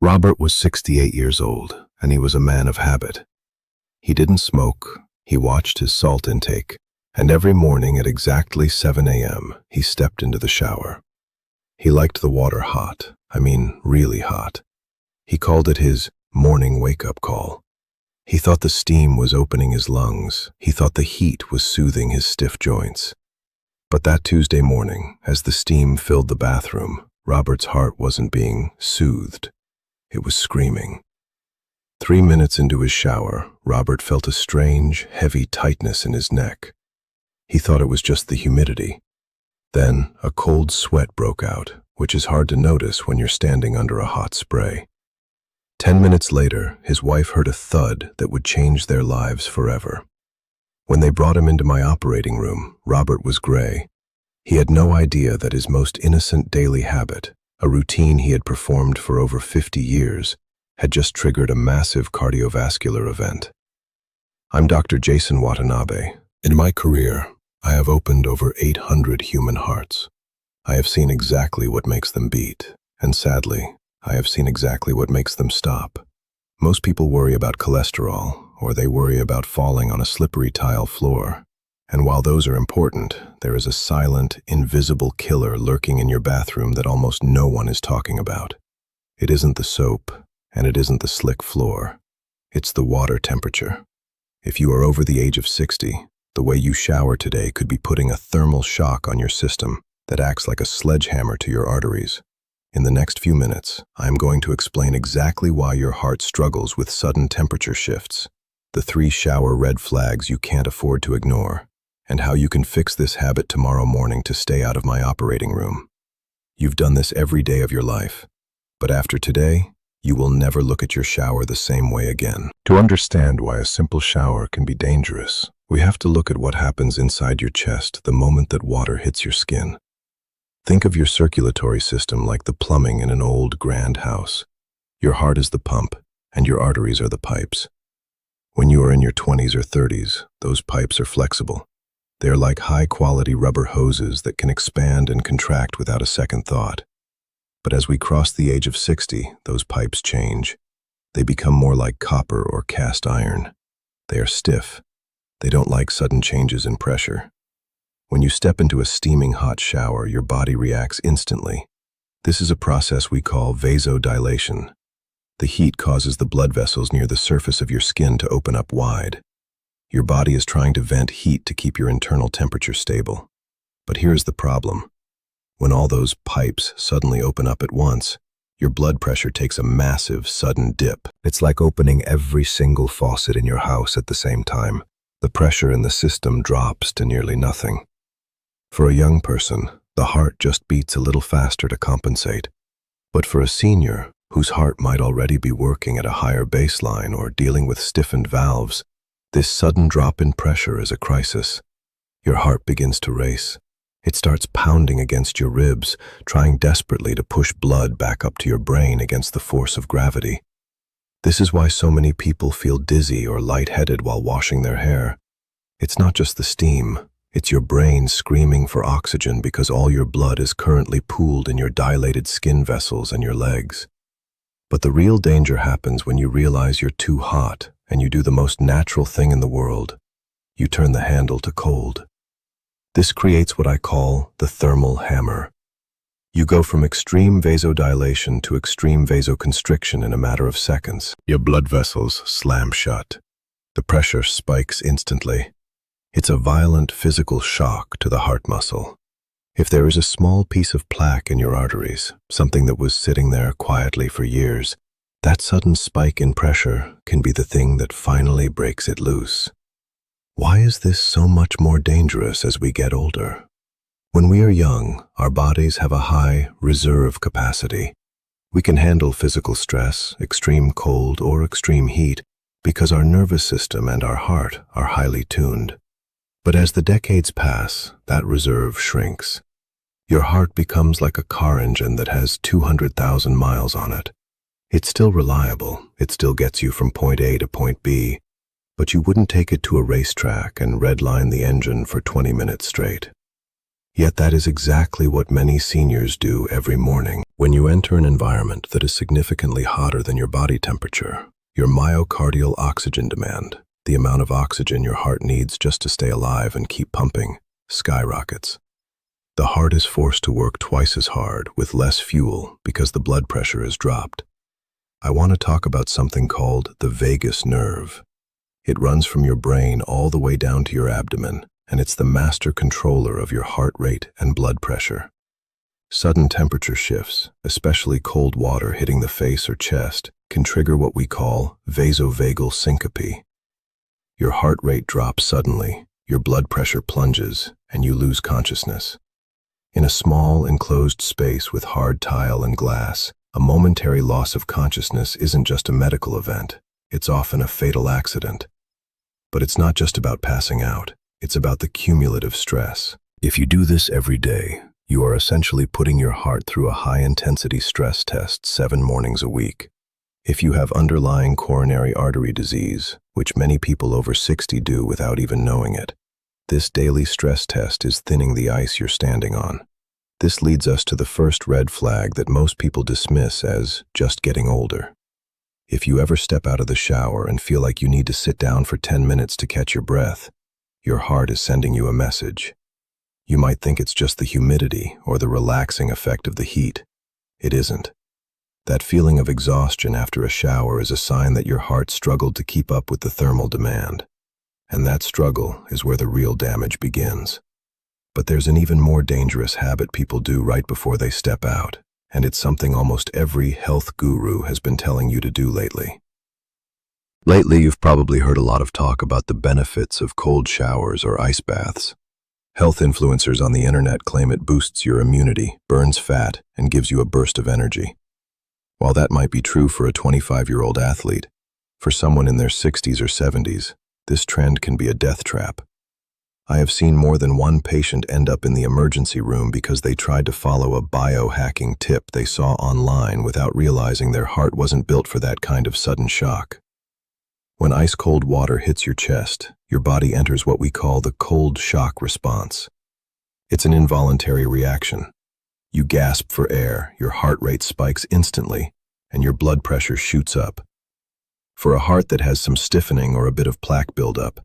Robert was 68 years old, and he was a man of habit. He didn't smoke, he watched his salt intake, and every morning at exactly 7 a.m. he stepped into the shower. He liked the water hot, really hot. He called it his morning wake-up call. He thought the steam was opening his lungs. He thought the heat was soothing his stiff joints. But that Tuesday morning, as the steam filled the bathroom, Robert's heart wasn't being soothed. It was screaming. 3 minutes into his shower, Robert felt a strange, heavy tightness in his neck. He thought it was just the humidity. Then a cold sweat broke out, which is hard to notice when you're standing under a hot spray. 10 minutes later, his wife heard a thud that would change their lives forever. When they brought him into my operating room, Robert was gray. He had no idea that his most innocent daily habit, a routine he had performed for over 50 years, had just triggered a massive cardiovascular event. I'm Dr. Jason Watanabe. In my career, I have opened over 800 human hearts. I have seen exactly what makes them beat, and sadly, I have seen exactly what makes them stop. Most people worry about cholesterol, or they worry about falling on a slippery tile floor. And while those are important, there is a silent, invisible killer lurking in your bathroom that almost no one is talking about. It isn't the soap, and it isn't the slick floor. It's the water temperature. If you are over the age of 60, the way you shower today could be putting a thermal shock on your system that acts like a sledgehammer to your arteries. In the next few minutes, I am going to explain exactly why your heart struggles with sudden temperature shifts, the 3 shower red flags you can't afford to ignore, and how you can fix this habit tomorrow morning to stay out of my operating room. You've done this every day of your life, but after today, you will never look at your shower the same way again. To understand why a simple shower can be dangerous, we have to look at what happens inside your chest the moment that water hits your skin. Think of your circulatory system like the plumbing in an old, grand house. Your heart is the pump, and your arteries are the pipes. When you are in your 20s or 30s, those pipes are flexible. They are like high-quality rubber hoses that can expand and contract without a second thought. But as we cross the age of 60, those pipes change. They become more like copper or cast iron. They are stiff. They don't like sudden changes in pressure. When you step into a steaming hot shower, your body reacts instantly. This is a process we call vasodilation. The heat causes the blood vessels near the surface of your skin to open up wide. Your body is trying to vent heat to keep your internal temperature stable. But here's the problem. When all those pipes suddenly open up at once, your blood pressure takes a massive, sudden dip. It's like opening every single faucet in your house at the same time. The pressure in the system drops to nearly nothing. For a young person, the heart just beats a little faster to compensate. But for a senior, whose heart might already be working at a higher baseline or dealing with stiffened valves, this sudden drop in pressure is a crisis. Your heart begins to race. It starts pounding against your ribs, trying desperately to push blood back up to your brain against the force of gravity. This is why so many people feel dizzy or lightheaded while washing their hair. It's not just the steam. It's your brain screaming for oxygen because all your blood is currently pooled in your dilated skin vessels and your legs. But the real danger happens when you realize you're too hot and you do the most natural thing in the world. You turn the handle to cold. This creates what I call the thermal hammer. You go from extreme vasodilation to extreme vasoconstriction in a matter of seconds. Your blood vessels slam shut. The pressure spikes instantly. It's a violent physical shock to the heart muscle. If there is a small piece of plaque in your arteries, something that was sitting there quietly for years, that sudden spike in pressure can be the thing that finally breaks it loose. Why is this so much more dangerous as we get older? When we are young, our bodies have a high reserve capacity. We can handle physical stress, extreme cold, or extreme heat because our nervous system and our heart are highly tuned. But as the decades pass, that reserve shrinks. Your heart becomes like a car engine that has 200,000 miles on it. It's still reliable, it still gets you from point A to point B, but you wouldn't take it to a racetrack and redline the engine for 20 minutes straight. Yet that is exactly what many seniors do every morning. When you enter an environment that is significantly hotter than your body temperature, your myocardial oxygen demand, the amount of oxygen your heart needs just to stay alive and keep pumping, skyrockets. The heart is forced to work twice as hard with less fuel because the blood pressure is dropped. I want to talk about something called the vagus nerve. It runs from your brain all the way down to your abdomen, and it's the master controller of your heart rate and blood pressure. Sudden temperature shifts, especially cold water hitting the face or chest, can trigger what we call vasovagal syncope. Your heart rate drops suddenly, your blood pressure plunges, and you lose consciousness. In a small, enclosed space with hard tile and glass, a momentary loss of consciousness isn't just a medical event, it's often a fatal accident. But it's not just about passing out, it's about the cumulative stress. If you do this every day, you are essentially putting your heart through a high-intensity stress test 7 mornings a week. If you have underlying coronary artery disease, which many people over 60 do without even knowing it, this daily stress test is thinning the ice you're standing on. This leads us to the first red flag that most people dismiss as just getting older. If you ever step out of the shower and feel like you need to sit down for 10 minutes to catch your breath, your heart is sending you a message. You might think it's just the humidity or the relaxing effect of the heat. It isn't. That feeling of exhaustion after a shower is a sign that your heart struggled to keep up with the thermal demand. And that struggle is where the real damage begins. But there's an even more dangerous habit people do right before they step out, and it's something almost every health guru has been telling you to do lately. Lately, you've probably heard a lot of talk about the benefits of cold showers or ice baths. Health influencers on the internet claim it boosts your immunity, burns fat, and gives you a burst of energy. While that might be true for a 25-year-old athlete, for someone in their 60s or 70s, this trend can be a death trap. I have seen more than one patient end up in the emergency room because they tried to follow a biohacking tip they saw online without realizing their heart wasn't built for that kind of sudden shock. When ice-cold water hits your chest, your body enters what we call the cold shock response. It's an involuntary reaction. You gasp for air, your heart rate spikes instantly, and your blood pressure shoots up. For a heart that has some stiffening or a bit of plaque buildup,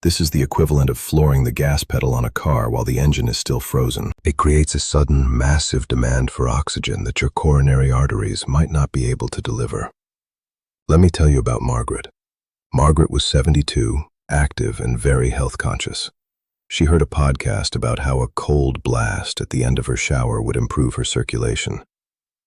this is the equivalent of flooring the gas pedal on a car while the engine is still frozen. It creates a sudden, massive demand for oxygen that your coronary arteries might not be able to deliver. Let me tell you about Margaret. Margaret was 72, active and very health conscious. She heard a podcast about how a cold blast at the end of her shower would improve her circulation.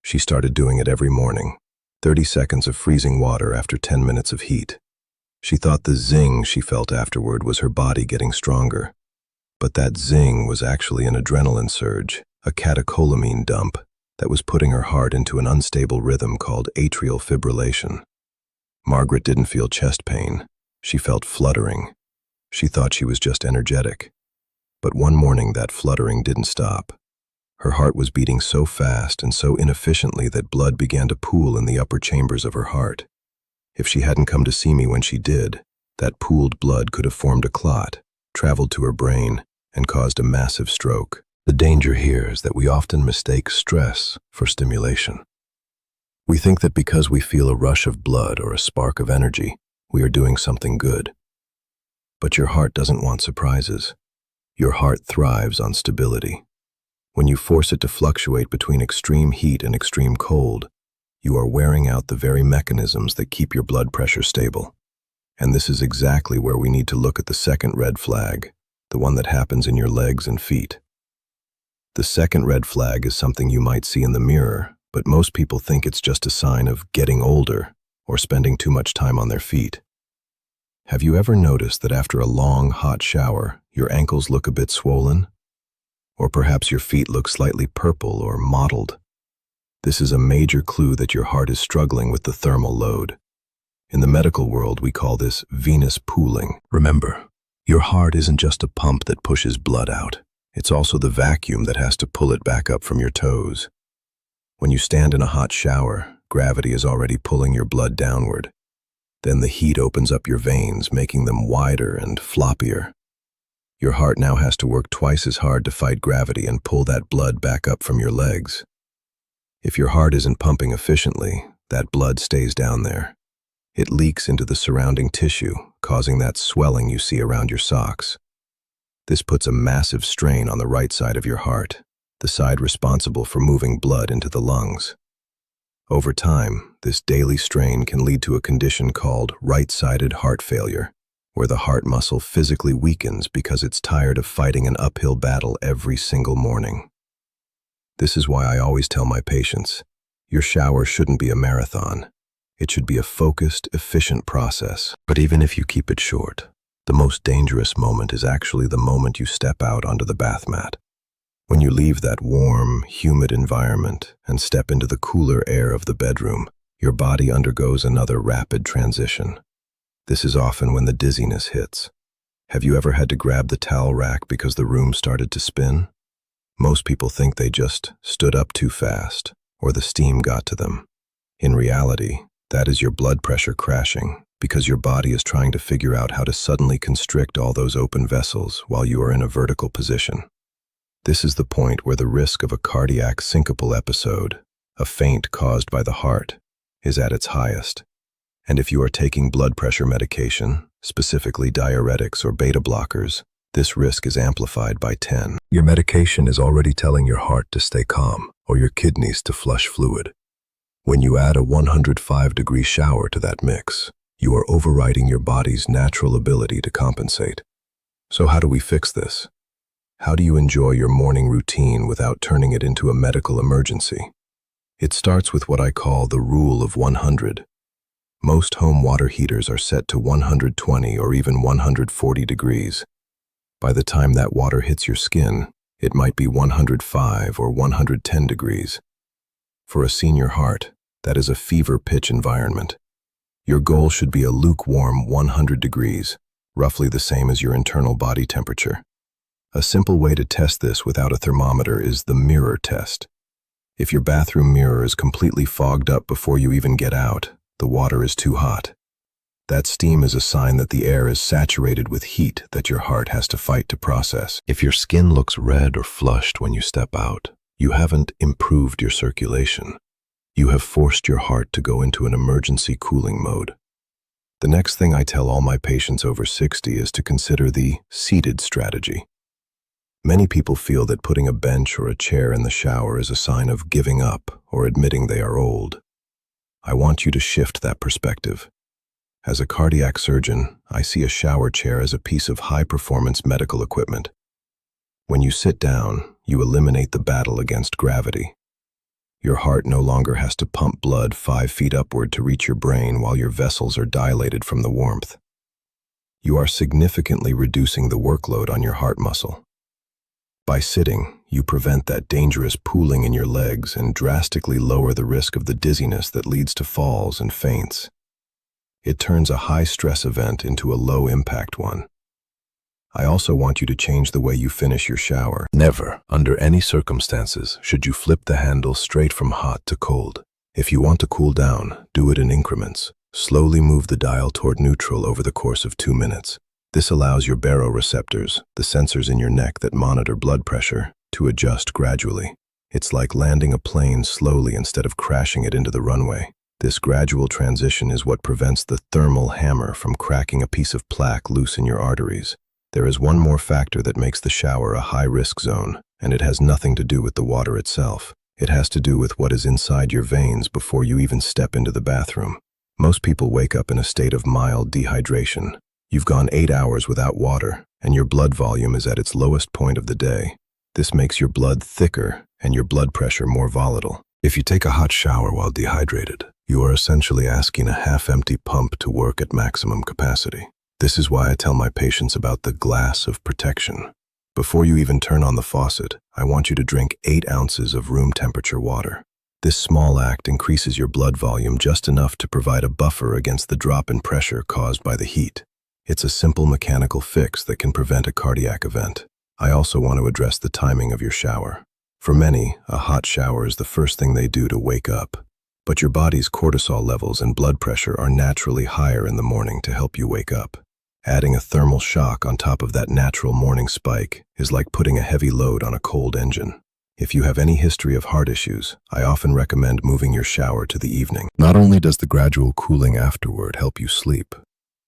She started doing it every morning, 30 seconds of freezing water after 10 minutes of heat. She thought the zing she felt afterward was her body getting stronger. But that zing was actually an adrenaline surge, a catecholamine dump that was putting her heart into an unstable rhythm called atrial fibrillation. Margaret didn't feel chest pain. She felt fluttering. She thought she was just energetic. But one morning that fluttering didn't stop. Her heart was beating so fast and so inefficiently that blood began to pool in the upper chambers of her heart. If she hadn't come to see me when she did, that pooled blood could have formed a clot, traveled to her brain, and caused a massive stroke. The danger here is that we often mistake stress for stimulation. We think that because we feel a rush of blood or a spark of energy, we are doing something good. But your heart doesn't want surprises. Your heart thrives on stability. When you force it to fluctuate between extreme heat and extreme cold, you are wearing out the very mechanisms that keep your blood pressure stable. And this is exactly where we need to look at the second red flag, the one that happens in your legs and feet. The second red flag is something you might see in the mirror, but most people think it's just a sign of getting older or spending too much time on their feet. Have you ever noticed that after a long, hot shower, your ankles look a bit swollen? Or perhaps your feet look slightly purple or mottled? This is a major clue that your heart is struggling with the thermal load. In the medical world, we call this venous pooling. Remember, your heart isn't just a pump that pushes blood out. It's also the vacuum that has to pull it back up from your toes. When you stand in a hot shower, gravity is already pulling your blood downward. Then the heat opens up your veins, making them wider and floppier. Your heart now has to work twice as hard to fight gravity and pull that blood back up from your legs. If your heart isn't pumping efficiently, that blood stays down there. It leaks into the surrounding tissue, causing that swelling you see around your socks. This puts a massive strain on the right side of your heart, the side responsible for moving blood into the lungs. Over time, this daily strain can lead to a condition called right-sided heart failure, where the heart muscle physically weakens because it's tired of fighting an uphill battle every single morning. This is why I always tell my patients, your shower shouldn't be a marathon. It should be a focused, efficient process. But even if you keep it short, the most dangerous moment is actually the moment you step out onto the bath mat. When you leave that warm, humid environment and step into the cooler air of the bedroom, your body undergoes another rapid transition. This is often when the dizziness hits. Have you ever had to grab the towel rack because the room started to spin? Most people think they just stood up too fast, or the steam got to them. In reality, that is your blood pressure crashing, because your body is trying to figure out how to suddenly constrict all those open vessels while you are in a vertical position. This is the point where the risk of a cardiac syncopal episode, a faint caused by the heart, is at its highest. And if you are taking blood pressure medication, specifically diuretics or beta blockers, this risk is amplified by 10. Your medication is already telling your heart to stay calm or your kidneys to flush fluid. When you add a 105-degree shower to that mix, you are overriding your body's natural ability to compensate. So how do we fix this? How do you enjoy your morning routine without turning it into a medical emergency? It starts with what I call the rule of 100. Most home water heaters are set to 120 or even 140 degrees. By the time that water hits your skin, it might be 105 or 110 degrees. For a senior heart, that is a fever pitch environment. Your goal should be a lukewarm 100 degrees, roughly the same as your internal body temperature. A simple way to test this without a thermometer is the mirror test. If your bathroom mirror is completely fogged up before you even get out, the water is too hot. That steam is a sign that the air is saturated with heat that your heart has to fight to process. If your skin looks red or flushed when you step out, you haven't improved your circulation. You have forced your heart to go into an emergency cooling mode. The next thing I tell all my patients over 60 is to consider the seated strategy. Many people feel that putting a bench or a chair in the shower is a sign of giving up or admitting they are old. I want you to shift that perspective. As a cardiac surgeon, I see a shower chair as a piece of high-performance medical equipment. When you sit down, you eliminate the battle against gravity. Your heart no longer has to pump blood 5 feet upward to reach your brain while your vessels are dilated from the warmth. You are significantly reducing the workload on your heart muscle. By sitting, you prevent that dangerous pooling in your legs and drastically lower the risk of the dizziness that leads to falls and faints. It turns a high-stress event into a low-impact one. I also want you to change the way you finish your shower. Never, under any circumstances, should you flip the handle straight from hot to cold. If you want to cool down, do it in increments. Slowly move the dial toward neutral over the course of 2 minutes. This allows your baroreceptors, the sensors in your neck that monitor blood pressure, to adjust gradually. It's like landing a plane slowly instead of crashing it into the runway. This gradual transition is what prevents the thermal hammer from cracking a piece of plaque loose in your arteries. There is one more factor that makes the shower a high-risk zone, and it has nothing to do with the water itself. It has to do with what is inside your veins before you even step into the bathroom. Most people wake up in a state of mild dehydration. You've gone 8 hours without water, and your blood volume is at its lowest point of the day. This makes your blood thicker and your blood pressure more volatile. If you take a hot shower while dehydrated, you are essentially asking a half-empty pump to work at maximum capacity. This is why I tell my patients about the glass of protection. Before you even turn on the faucet, I want you to drink 8 ounces of room temperature water. This small act increases your blood volume just enough to provide a buffer against the drop in pressure caused by the heat. It's a simple mechanical fix that can prevent a cardiac event. I also want to address the timing of your shower. For many, a hot shower is the first thing they do to wake up. But your body's cortisol levels and blood pressure are naturally higher in the morning to help you wake up. Adding a thermal shock on top of that natural morning spike is like putting a heavy load on a cold engine. If you have any history of heart issues, I often recommend moving your shower to the evening. Not only does the gradual cooling afterward help you sleep,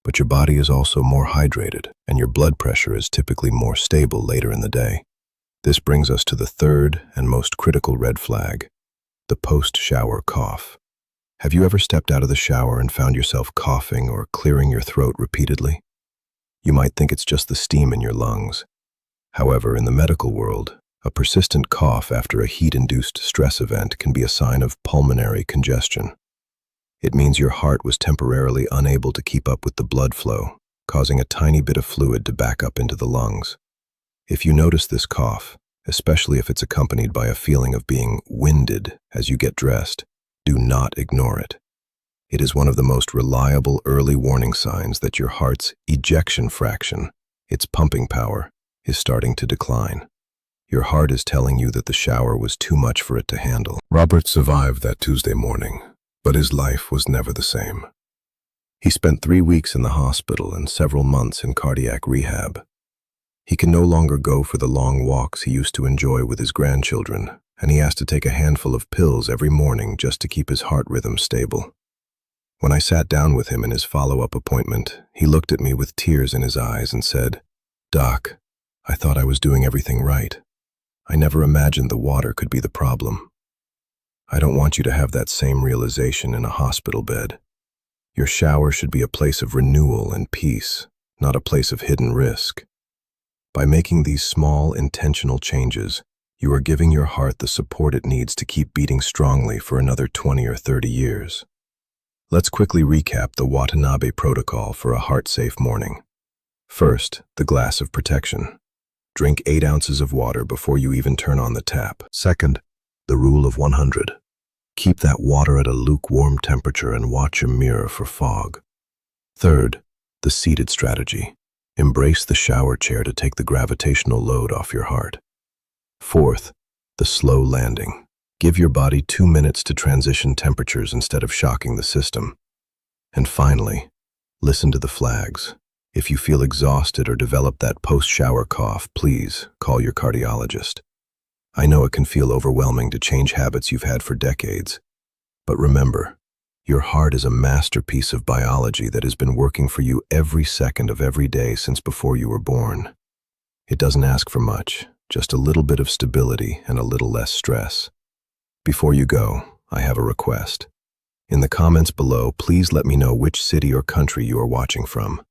but your body is also more hydrated and your blood pressure is typically more stable later in the day. This brings us to the third and most critical red flag, the post-shower cough. Have you ever stepped out of the shower and found yourself coughing or clearing your throat repeatedly? You might think it's just the steam in your lungs. However, in the medical world, a persistent cough after a heat-induced stress event can be a sign of pulmonary congestion. It means your heart was temporarily unable to keep up with the blood flow, causing a tiny bit of fluid to back up into the lungs. If you notice this cough, especially if it's accompanied by a feeling of being winded as you get dressed, do not ignore it. It is one of the most reliable early warning signs that your heart's ejection fraction, its pumping power, is starting to decline. Your heart is telling you that the shower was too much for it to handle. Robert survived that Tuesday morning, but his life was never the same. He spent 3 weeks in the hospital and several months in cardiac rehab. He can no longer go for the long walks he used to enjoy with his grandchildren, and he has to take a handful of pills every morning just to keep his heart rhythm stable. When I sat down with him in his follow-up appointment, he looked at me with tears in his eyes and said, "Doc, I thought I was doing everything right. I never imagined the water could be the problem. I don't want you to have that same realization in a hospital bed. Your shower should be a place of renewal and peace, not a place of hidden risk. By making these small, intentional changes, you are giving your heart the support it needs to keep beating strongly for another 20 or 30 years. Let's quickly recap the Watanabe protocol for a heart-safe morning. First, the glass of protection. Drink 8 ounces of water before you even turn on the tap. Second, the rule of 100. Keep that water at a lukewarm temperature and watch a mirror for fog. Third, the seated strategy. Embrace the shower chair to take the gravitational load off your heart. Fourth, the slow landing. Give your body 2 minutes to transition temperatures instead of shocking the system. And finally, listen to the flags. If you feel exhausted or develop that post-shower cough, please call your cardiologist. I know it can feel overwhelming to change habits you've had for decades, but remember, your heart is a masterpiece of biology that has been working for you every second of every day since before you were born. It doesn't ask for much, just a little bit of stability and a little less stress. Before you go, I have a request. In the comments below, please let me know which city or country you are watching from.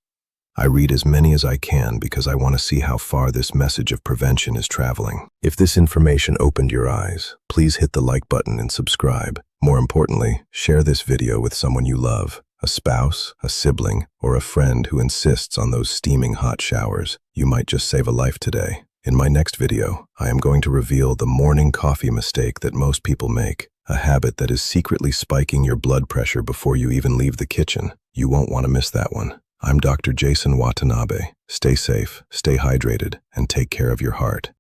I read as many as I can because I want to see how far this message of prevention is traveling. If this information opened your eyes, please hit the like button and subscribe. More importantly, share this video with someone you love, a spouse, a sibling, or a friend who insists on those steaming hot showers. You might just save a life today. In my next video, I am going to reveal the morning coffee mistake that most people make, a habit that is secretly spiking your blood pressure before you even leave the kitchen. You won't want to miss that one. I'm Dr. Jason Watanabe. Stay safe, stay hydrated, and take care of your heart.